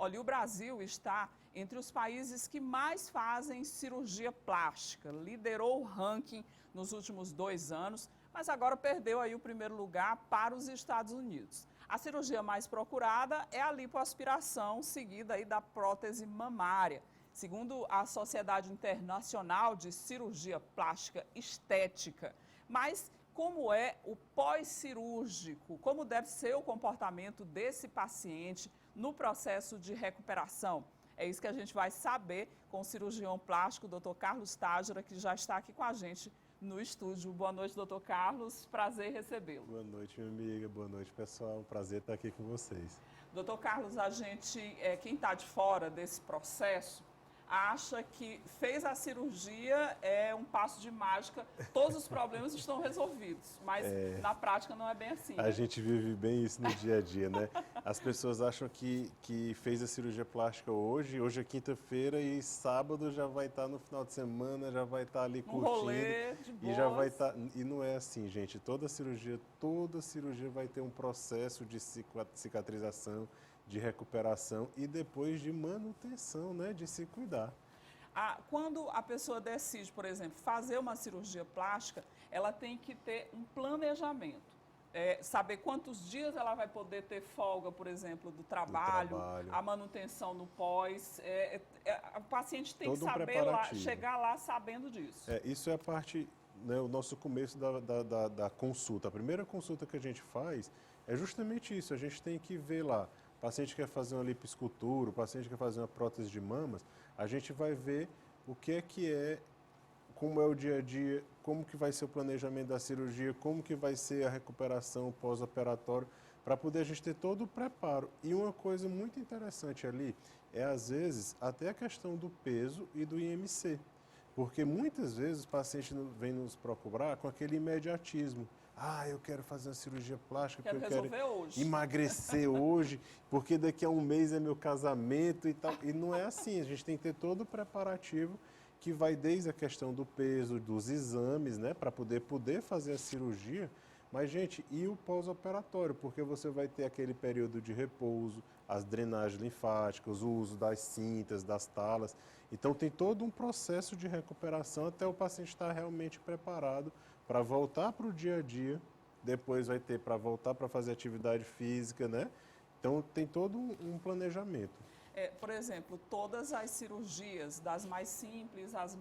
Olha, o Brasil está entre os países que mais fazem cirurgia plástica. Liderou o ranking nos últimos 2 anos, mas agora perdeu aí o primeiro lugar para os Estados Unidos. A cirurgia mais procurada é a lipoaspiração, seguida aí da prótese mamária. Segundo a Sociedade Internacional de Cirurgia Plástica Estética. Mas como é o pós-cirúrgico? Como deve ser o comportamento desse paciente no processo de recuperação? É isso que a gente vai saber com o cirurgião plástico, Dr. Carlos Tágera, que já está aqui com a gente no estúdio. Boa noite, Dr. Carlos. Prazer recebê-lo. Boa noite, minha amiga. Boa noite, pessoal. Prazer estar aqui com vocês. Dr. Carlos, quem está de fora desse processo, acha que fez a cirurgia, é um passo de mágica, todos os problemas estão resolvidos, mas na prática não é bem assim. A gente vive bem isso no dia a dia, né? As pessoas acham que fez a cirurgia plástica hoje é quinta-feira e sábado já vai estar no final de semana, já vai estar ali curtindo. Rolê de boas. E já vai estar. E não é assim, gente. Toda cirurgia vai ter um processo de cicatrização, de recuperação e depois de manutenção, né, de se cuidar. Quando a pessoa decide, por exemplo, fazer uma cirurgia plástica, ela tem que ter um planejamento. Saber quantos dias ela vai poder ter folga, por exemplo, do trabalho. A manutenção no pós. O paciente tem todo que saber chegar lá sabendo disso. Isso é a parte, né, o nosso começo da consulta. A primeira consulta que a gente faz é justamente isso. A gente tem que ver lá. O paciente quer fazer uma lipoescultura, o paciente quer fazer uma prótese de mamas, a gente vai ver o que é, como é o dia a dia, como que vai ser o planejamento da cirurgia, como que vai ser a recuperação pós-operatório, para poder a gente ter todo o preparo. E uma coisa muito interessante ali é, às vezes, até a questão do peso e do IMC. Porque muitas vezes os pacientes vêm nos procurar com aquele imediatismo. Eu quero fazer uma cirurgia plástica, porque eu quero hoje. emagrecer hoje, porque daqui a um mês é meu casamento e tal. E não é assim, a gente tem que ter todo o preparativo que vai desde a questão do peso, dos exames, né, para poder fazer a cirurgia. Mas, gente, e o pós-operatório? Porque você vai ter aquele período de repouso, as drenagens linfáticas, o uso das cintas, das talas. Então, tem todo um processo de recuperação até o paciente estar realmente preparado para voltar para o dia a dia. Depois vai ter para voltar para fazer atividade física, né? Então, tem todo um planejamento. Por exemplo, todas as cirurgias, das mais simples as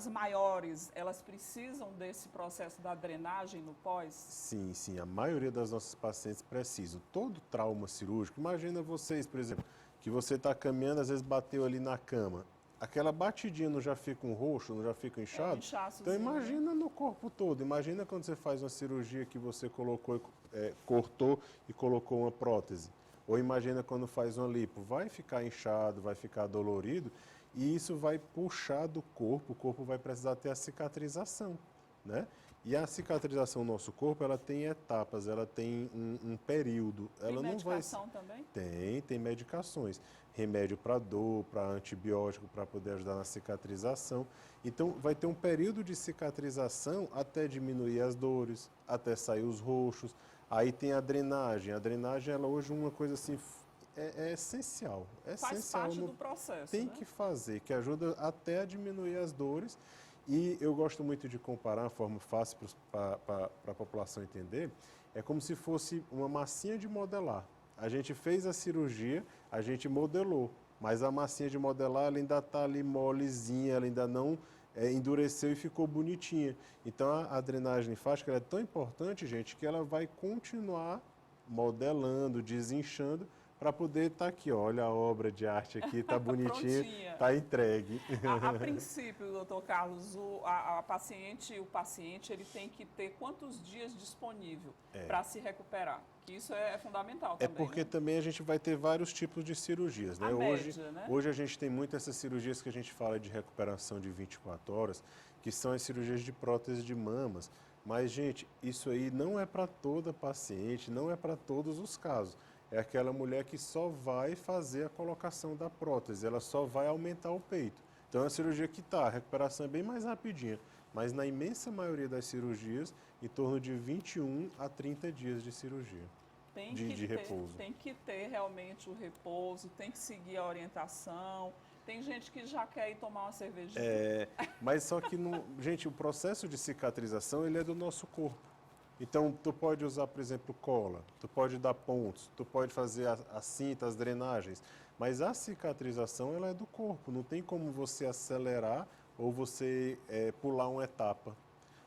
maiores, elas precisam desse processo da drenagem no pós? Sim, a maioria das nossas pacientes precisam. Todo trauma cirúrgico, imagina vocês, por exemplo, que você está caminhando, às vezes bateu ali na cama, aquela batidinha não já fica um roxo, não já fica inchado? Então imagina no corpo todo, imagina quando você faz uma cirurgia que você cortou e colocou uma prótese. Ou imagina quando faz uma lipo, vai ficar inchado, vai ficar dolorido, e isso vai puxar do corpo, o corpo vai precisar ter a cicatrização, né? E a cicatrização no nosso corpo, ela tem etapas, ela tem um período. Tem medicação também? Tem medicações. Remédio para dor, para antibiótico, para poder ajudar na cicatrização. Então, vai ter um período de cicatrização até diminuir as dores, até sair os roxos. Aí tem a drenagem. A drenagem, ela hoje é uma coisa assim, é essencial. Faz parte do processo, tem que fazer, que ajuda até a diminuir as dores. E eu gosto muito de comparar, uma forma fácil para a população entender, é como se fosse uma massinha de modelar. A gente fez a cirurgia, a gente modelou, mas a massinha de modelar ela ainda está ali molezinha, ela ainda não endureceu e ficou bonitinha. Então a drenagem linfática ela é tão importante, gente, que ela vai continuar modelando, desinchando, para poder estar aqui, olha a obra de arte aqui, está bonitinha, está entregue. A princípio, doutor Carlos, o paciente ele tem que ter quantos dias disponível para se recuperar? Que isso é fundamental também. Porque também a gente vai ter vários tipos de cirurgias, né? Hoje a gente tem muito essas cirurgias que a gente fala de recuperação de 24 horas, que são as cirurgias de prótese de mamas. Mas, gente, isso aí não é para toda paciente, não é para todos os casos. É aquela mulher que só vai fazer a colocação da prótese, ela só vai aumentar o peito. Então é uma cirurgia que a recuperação é bem mais rapidinha, mas na imensa maioria das cirurgias, em torno de 21 a 30 dias de cirurgia. de repouso. Tem que ter realmente o repouso, tem que seguir a orientação. Tem gente que já quer ir tomar uma cervejinha. Mas só que, gente, o processo de cicatrização, ele é do nosso corpo. Então, tu pode usar, por exemplo, cola, tu pode dar pontos, tu pode fazer a cinta, as drenagens, mas a cicatrização, ela é do corpo. Não tem como você acelerar ou você pular uma etapa,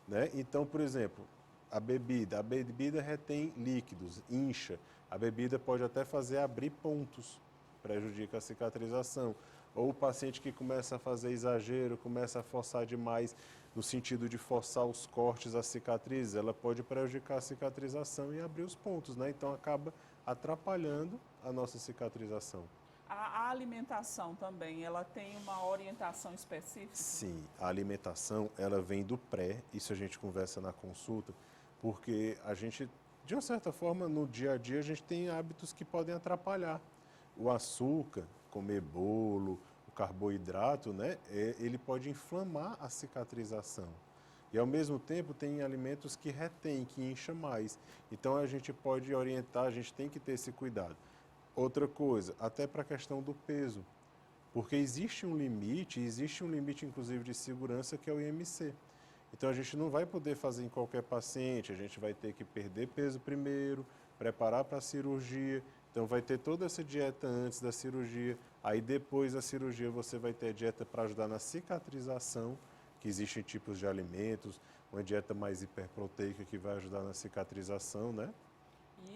né? Então, por exemplo, a bebida retém líquidos, incha. A bebida pode até fazer abrir pontos, prejudica a cicatrização. Ou o paciente que começa a fazer exagero, começa a forçar demais, no sentido de forçar os cortes, as cicatrizes, ela pode prejudicar a cicatrização e abrir os pontos, né? Então acaba atrapalhando a nossa cicatrização. A alimentação também, ela tem uma orientação específica? Sim, a alimentação, ela vem do pré, isso a gente conversa na consulta, porque a gente, de uma certa forma, no dia a dia, a gente tem hábitos que podem atrapalhar. O açúcar, comer bolo, o carboidrato, né, ele pode inflamar a cicatrização. E, ao mesmo tempo, tem alimentos que retêm, que incham mais. Então, a gente pode orientar, a gente tem que ter esse cuidado. Outra coisa, até para a questão do peso, porque existe um limite, inclusive de segurança, que é o IMC. Então, a gente não vai poder fazer em qualquer paciente, a gente vai ter que perder peso primeiro, preparar para a cirurgia. Então, vai ter toda essa dieta antes da cirurgia. Aí, depois da cirurgia, você vai ter a dieta para ajudar na cicatrização, que existem tipos de alimentos, uma dieta mais hiperproteica que vai ajudar na cicatrização, né?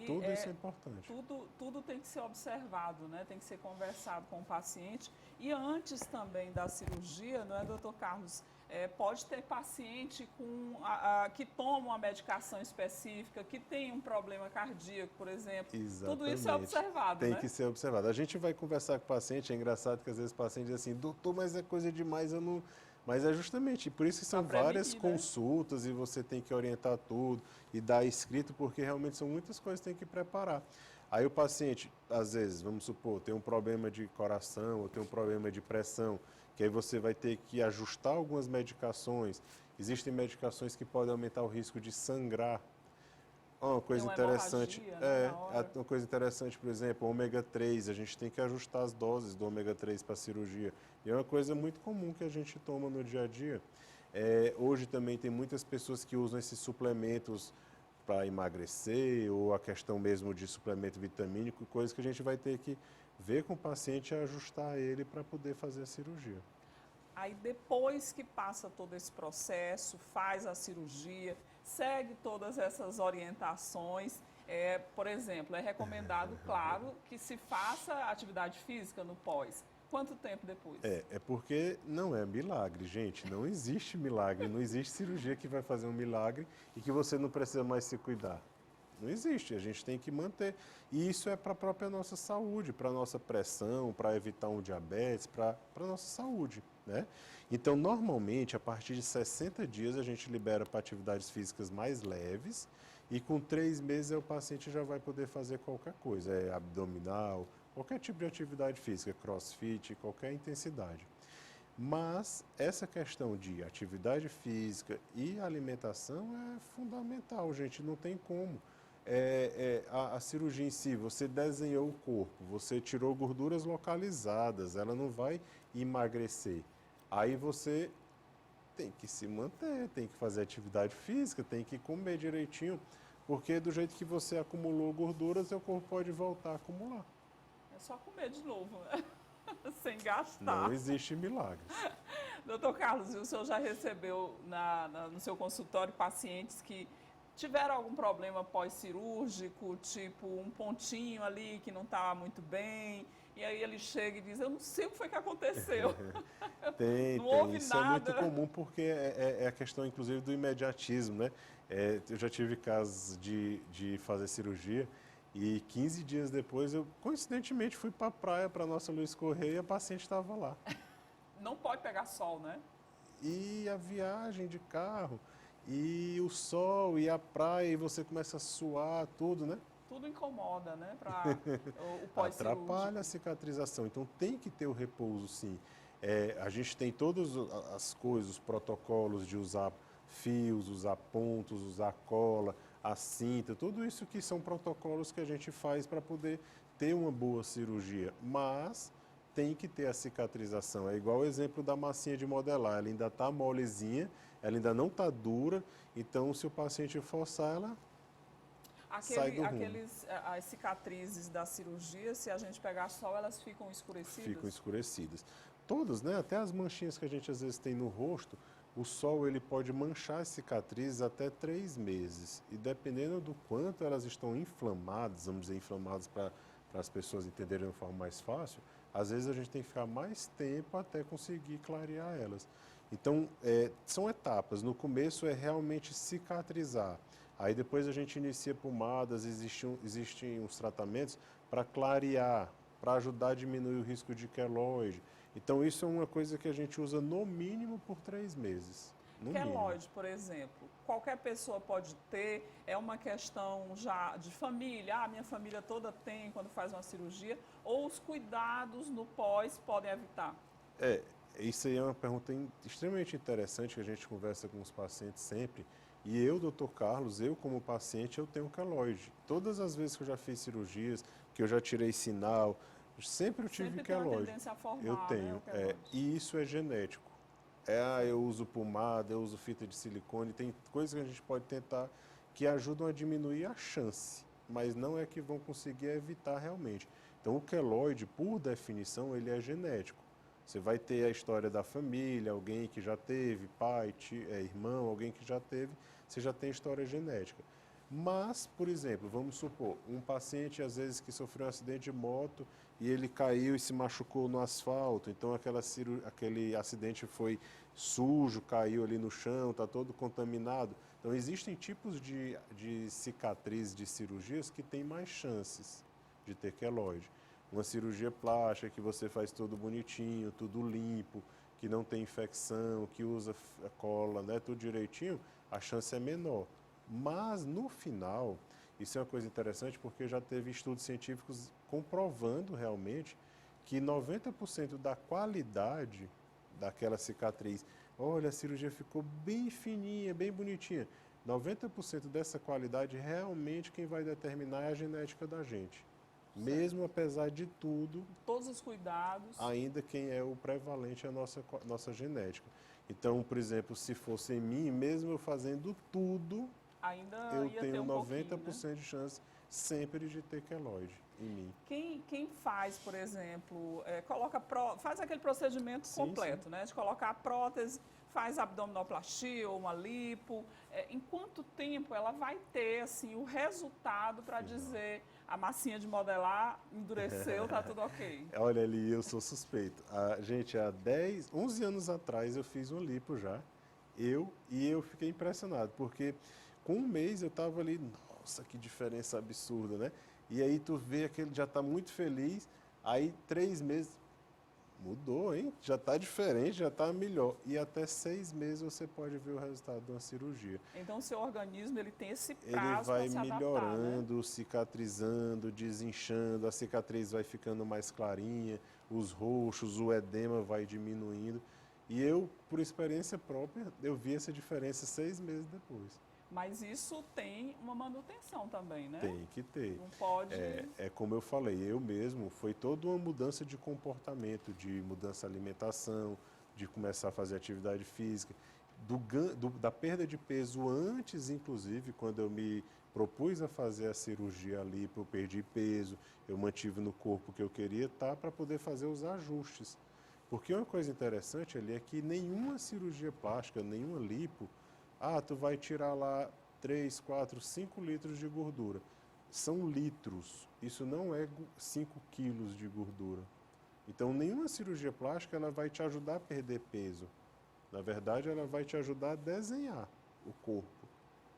E Tudo isso é importante. Tudo tem que ser observado, né? Tem que ser conversado com o paciente. E antes também da cirurgia, não é, doutor Carlos? Pode ter paciente que toma uma medicação específica, que tem um problema cardíaco, por exemplo. Exatamente. Tudo isso é observado, Tem né? que ser observado. A gente vai conversar com o paciente, é engraçado que às vezes o paciente diz assim, doutor, mas é coisa demais, eu não... Mas é justamente por isso que são várias consultas, né? E você tem que orientar tudo e dar escrito, porque realmente são muitas coisas que tem que preparar. Aí o paciente, às vezes, vamos supor, tem um problema de coração ou tem um problema de pressão, que aí você vai ter que ajustar algumas medicações. Existem medicações que podem aumentar o risco de sangrar. Uma coisa interessante, né, uma coisa interessante, por exemplo, ômega 3, a gente tem que ajustar as doses do ômega 3 para a cirurgia. E é uma coisa muito comum que a gente toma no dia a dia. Hoje também tem muitas pessoas que usam esses suplementos para emagrecer, ou a questão mesmo de suplemento vitamínico, coisa que a gente vai ter que ver com o paciente e ajustar ele para poder fazer a cirurgia. Aí depois que passa todo esse processo, faz a cirurgia, segue todas essas orientações. Por exemplo, é recomendado, claro, que se faça atividade física no pós. Quanto tempo depois? É porque não é milagre, gente. Não existe milagre, não existe cirurgia que vai fazer um milagre e que você não precisa mais se cuidar. Não existe, a gente tem que manter. E isso é para a própria nossa saúde, para a nossa pressão, para evitar um diabetes, para a nossa saúde, né? Então, normalmente, a partir de 60 dias, a gente libera para atividades físicas mais leves e com 3 meses o paciente já vai poder fazer qualquer coisa, abdominal, qualquer tipo de atividade física, crossfit, qualquer intensidade. Mas essa questão de atividade física e alimentação é fundamental, gente, não tem como. A cirurgia em si, você desenhou o corpo, você tirou gorduras localizadas, ela não vai emagrecer. Aí você tem que se manter, tem que fazer atividade física, tem que comer direitinho, porque do jeito que você acumulou gorduras, seu corpo pode voltar a acumular. É só comer de novo, né? Sem gastar. Não existe milagre. Doutor Carlos, o senhor já recebeu no seu consultório pacientes que tiveram algum problema pós-cirúrgico, tipo um pontinho ali que não estava muito bem, e aí ele chega e diz, eu não sei o que foi que aconteceu. Não houve Isso nada. É muito comum porque é a questão, inclusive, do imediatismo, né? Eu já tive casos de fazer cirurgia e 15 dias depois eu, coincidentemente, fui para a praia, para a nossa Luiz Correia, e a paciente estava lá. Não pode pegar sol, né? E a viagem de carro, e o sol, e a praia, e você começa a suar, tudo, né? Tudo incomoda, né? Para o pós-cirúrgico. Atrapalha a cicatrização. Então tem que ter o repouso, sim. A gente tem todas as coisas, os protocolos de usar fios, usar pontos, usar cola. a cinta, tudo isso que são protocolos que a gente faz para poder ter uma boa cirurgia, mas tem que ter a cicatrização. É igual o exemplo da massinha de modelar, ela ainda está molezinha, ela ainda não está dura, então se o paciente forçar, ela sai do rumo. As cicatrizes da cirurgia, se a gente pegar sol, elas ficam escurecidas? Ficam escurecidas. Todas, né? Até as manchinhas que a gente às vezes tem no rosto, o sol ele pode manchar as cicatrizes até 3 meses. E dependendo do quanto elas estão inflamadas, vamos dizer, inflamadas para as pessoas entenderem de uma forma mais fácil, às vezes a gente tem que ficar mais tempo até conseguir clarear elas. Então, são etapas. No começo é realmente cicatrizar. Aí depois a gente inicia pomadas, existem uns tratamentos para clarear, para ajudar a diminuir o risco de queloide. Então isso é uma coisa que a gente usa no mínimo por 3 meses. No mínimo. Queloide, por exemplo, qualquer pessoa pode ter, é uma questão já de família, minha família toda tem quando faz uma cirurgia, ou os cuidados no pós podem evitar? Isso aí é uma pergunta extremamente interessante que a gente conversa com os pacientes sempre. E eu, doutor Carlos, eu como paciente, eu tenho queloide. Todas as vezes que eu já fiz cirurgias, que eu já tirei sinal, sempre eu tive Sempre tem uma queloide. tendência a formar, Eu né, tenho, o queloide. e isso é genético. Eu uso pomada, eu uso fita de silicone, tem coisas que a gente pode tentar que ajudam a diminuir a chance, mas não é que vão conseguir evitar realmente. Então o queloide, por definição, ele é genético. Você vai ter a história da família, alguém que já teve, pai, tio, irmão, alguém que já teve, você já tem história genética. Mas, por exemplo, vamos supor, um paciente às vezes que sofreu um acidente de moto e ele caiu e se machucou no asfalto, então aquele acidente foi sujo, caiu ali no chão, está todo contaminado. Então existem tipos de cicatrizes de cirurgias que têm mais chances de ter queloide. Uma cirurgia plástica que você faz tudo bonitinho, tudo limpo, que não tem infecção, que usa cola, né, tudo direitinho, a chance é menor. Mas no final, isso é uma coisa interessante porque já teve estudos científicos comprovando realmente que 90% da qualidade daquela cicatriz, olha, a cirurgia ficou bem fininha, bem bonitinha. 90% dessa qualidade realmente quem vai determinar é a genética da gente. Mesmo apesar de tudo, todos os cuidados, ainda quem é o prevalente é a nossa genética. Então, por exemplo, se fosse em mim, mesmo eu fazendo tudo, ainda eu ia tenho ter um 90% pouquinho, né? de chance sempre de ter queloide em mim. Quem faz, por exemplo, faz aquele procedimento Sim, completo, né? De colocar a prótese, faz abdominoplastia ou uma lipo, em quanto tempo ela vai ter assim, o resultado para dizer a massinha de modelar endureceu, tá tudo ok? Olha ali, eu sou suspeito. Gente, há 11 anos atrás eu fiz um lipo já, e eu fiquei impressionado, porque com um mês eu estava ali, nossa, que diferença absurda, né? E aí tu vê que ele já está muito feliz, aí 3 meses, mudou, hein? Já está diferente, já está melhor. E até 6 meses você pode ver o resultado de uma cirurgia. Então o seu organismo ele tem esse Ele prazo vai para se adaptar, né? melhorando, cicatrizando, desinchando, a cicatriz vai ficando mais clarinha, os roxos, o edema vai diminuindo. E eu, por experiência própria, eu vi essa diferença 6 meses depois. Mas isso tem uma manutenção também, né? Tem que ter. Não pode... É como eu falei, eu mesmo, foi toda uma mudança de comportamento, de mudança de alimentação, de começar a fazer atividade física, da perda de peso antes, inclusive, quando eu me propus a fazer a cirurgia ali, eu perdi peso, eu mantive no corpo que eu queria estar para poder fazer os ajustes. Porque uma coisa interessante ali é que nenhuma cirurgia plástica, nenhuma lipo, tu vai tirar lá 3, 4, 5 litros de gordura. São litros, isso não é 5 quilos de gordura. Então, nenhuma cirurgia plástica ela vai te ajudar a perder peso. Na verdade, ela vai te ajudar a desenhar o corpo.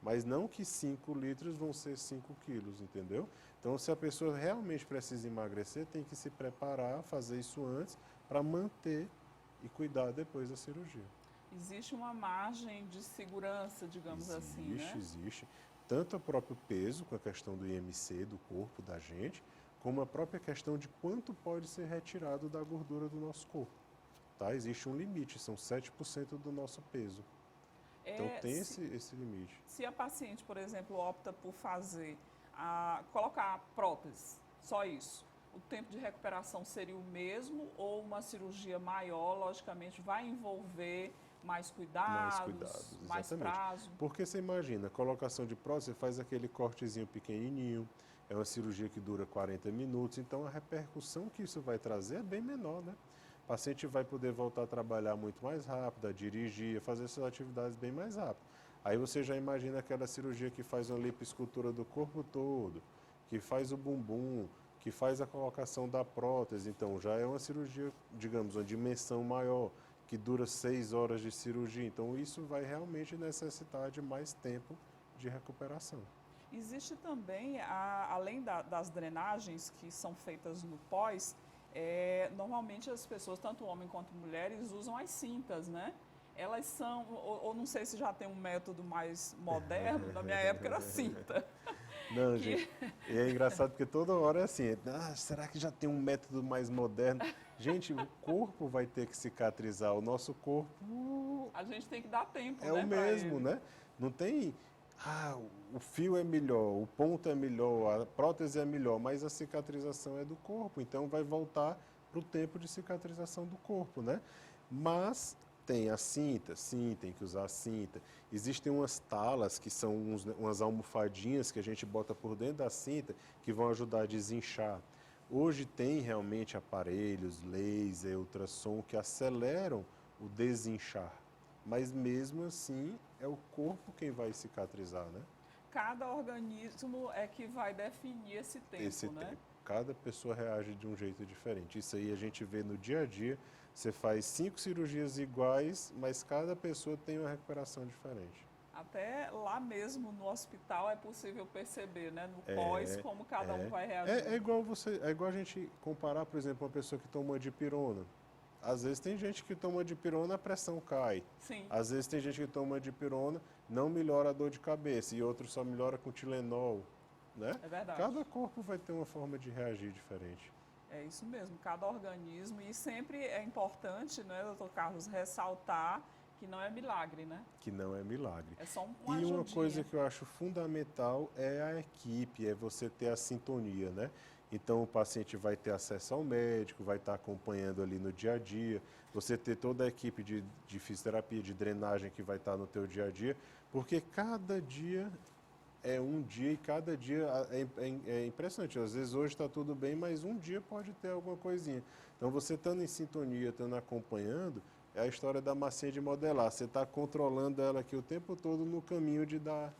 Mas não que 5 litros vão ser 5 quilos, entendeu? Então, se a pessoa realmente precisa emagrecer, tem que se preparar, fazer isso antes, para manter e cuidar depois da cirurgia. Existe uma margem de segurança, digamos assim, né? Existe. Tanto o próprio peso, com a questão do IMC, do corpo da gente, como a própria questão de quanto pode ser retirado da gordura do nosso corpo. Tá? Existe um limite, são 7% do nosso peso. Então tem Se, esse limite. se a paciente, por exemplo, opta por colocar a prótese, só isso, o tempo de recuperação seria o mesmo ou uma cirurgia maior, logicamente, vai envolver mais Mais cuidados, cuidados, mais exatamente. prazo? Porque você imagina, a colocação de prótese, você faz aquele cortezinho pequenininho, é uma cirurgia que dura 40 minutos, então a repercussão que isso vai trazer é bem menor, né? O paciente vai poder voltar a trabalhar muito mais rápido, a dirigir, a fazer essas atividades bem mais rápido. Aí você já imagina aquela cirurgia que faz uma lipoescultura do corpo todo, que faz o bumbum, que faz a colocação da prótese, então já é uma cirurgia, digamos, uma dimensão maior, que dura 6 horas de cirurgia. Então isso vai realmente necessitar de mais tempo de recuperação. Existe também, além das drenagens que são feitas no pós, normalmente as pessoas, tanto homem quanto mulheres, usam as cintas, né? Elas são, ou não sei se já tem um método mais moderno, na minha época era cinta. Não, Que gente, e é engraçado porque toda hora é assim, será que já tem um método mais moderno? Gente, o corpo vai ter que cicatrizar, o nosso corpo a gente tem que dar tempo, é né, o para mesmo, ele. né? Não tem, o fio é melhor, o ponto é melhor, a prótese é melhor, mas a cicatrização é do corpo, então vai voltar para o tempo de cicatrização do corpo, né? Mas tem a cinta, sim, tem que usar a cinta. Existem umas talas, que são umas almofadinhas que a gente bota por dentro da cinta, que vão ajudar a desinchar. Hoje tem realmente aparelhos, laser, ultrassom, que aceleram o desinchar. Mas mesmo assim, é o corpo quem vai cicatrizar, né? Cada organismo é que vai definir esse tempo, Esse né? tempo. Cada pessoa reage de um jeito diferente. Isso aí a gente vê no dia a dia. Você faz 5 cirurgias iguais, mas cada pessoa tem uma recuperação diferente. Até lá mesmo no hospital é possível perceber, né, no pós, como cada um vai reagir. É igual a gente comparar, por exemplo, uma pessoa que toma dipirona. Às vezes tem gente que toma dipirona, a pressão cai. Sim, Às vezes tem gente que toma dipirona, não melhora a dor de cabeça, e outro só melhora com Tilenol, né? é verdade. Cada corpo vai ter uma forma de reagir diferente. É isso mesmo, cada organismo. E sempre é importante, né, doutor Carlos, ressaltar que não é milagre, né? Que não é milagre. É só E uma ajudinha. coisa que eu acho fundamental é a equipe, é você ter a sintonia, né? Então o paciente vai ter acesso ao médico, vai estar acompanhando ali no dia a dia, você ter toda a equipe de fisioterapia, de drenagem que vai estar no teu dia a dia, porque cada dia é um dia e cada dia é impressionante. Às vezes hoje está tudo bem, mas um dia pode ter alguma coisinha. Então você estando em sintonia, estando acompanhando, é a história da massinha de modelar. Você está controlando ela aqui o tempo todo no caminho de dar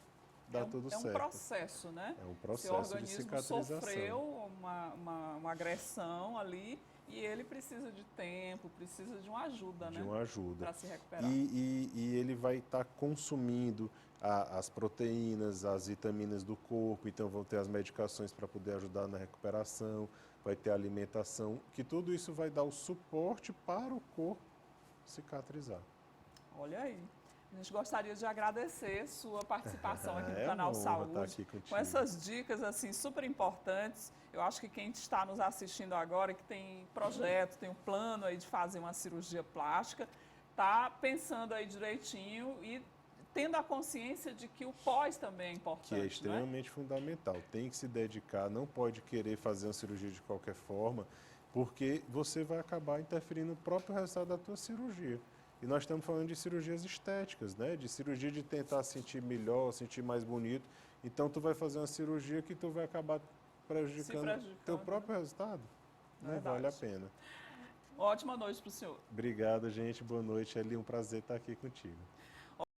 tudo certo. É um processo, né? É um Seu processo de organismo cicatrização. sofreu uma agressão ali e ele precisa de tempo, precisa de uma ajuda, De né? uma ajuda. Para se recuperar. E ele vai estar consumindo as proteínas, as vitaminas do corpo, então vão ter as medicações para poder ajudar na recuperação, vai ter alimentação, que tudo isso vai dar o suporte para o corpo cicatrizar. Olha aí. A gente gostaria de agradecer sua participação aqui no É canal uma honra estar Saúde, aqui contigo. com essas dicas assim super importantes. Eu acho que quem está nos assistindo agora, que tem projeto, tem um plano aí de fazer uma cirurgia plástica, está pensando aí direitinho e tendo a consciência de que o pós também é importante, Que é né? extremamente fundamental. Tem que se dedicar, não pode querer fazer uma cirurgia de qualquer forma, porque você vai acabar interferindo no próprio resultado da tua cirurgia. E nós estamos falando de cirurgias estéticas, né? De cirurgia de tentar sentir melhor, sentir mais bonito. Então tu vai fazer uma cirurgia que tu vai acabar prejudicando teu próprio resultado. Não vale a pena. Ótima noite para o senhor. Obrigado, gente. Boa noite, Eli. Um prazer estar aqui contigo.